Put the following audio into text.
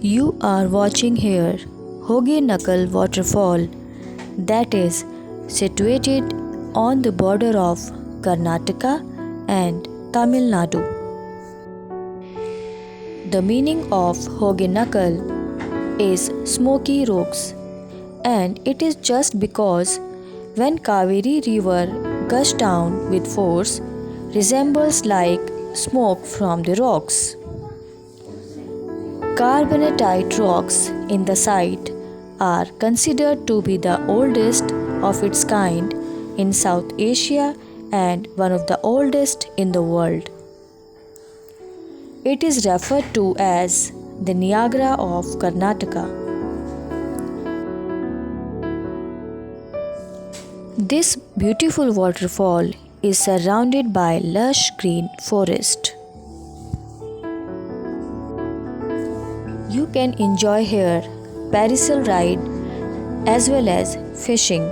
You are watching here Hogenakkal waterfall that is situated on the border of Karnataka and Tamil Nadu. The meaning of Hogenakkal is smoky rocks, and it is just because when Kaveri river gushes down with force resembles like smoke from the rocks. Carbonatite rocks in the site are considered to be the oldest of its kind in South Asia and one of the oldest in the world. It is referred to as the Niagara of Karnataka. This beautiful waterfall is surrounded by lush green forest. You can enjoy here parasail ride as well as fishing.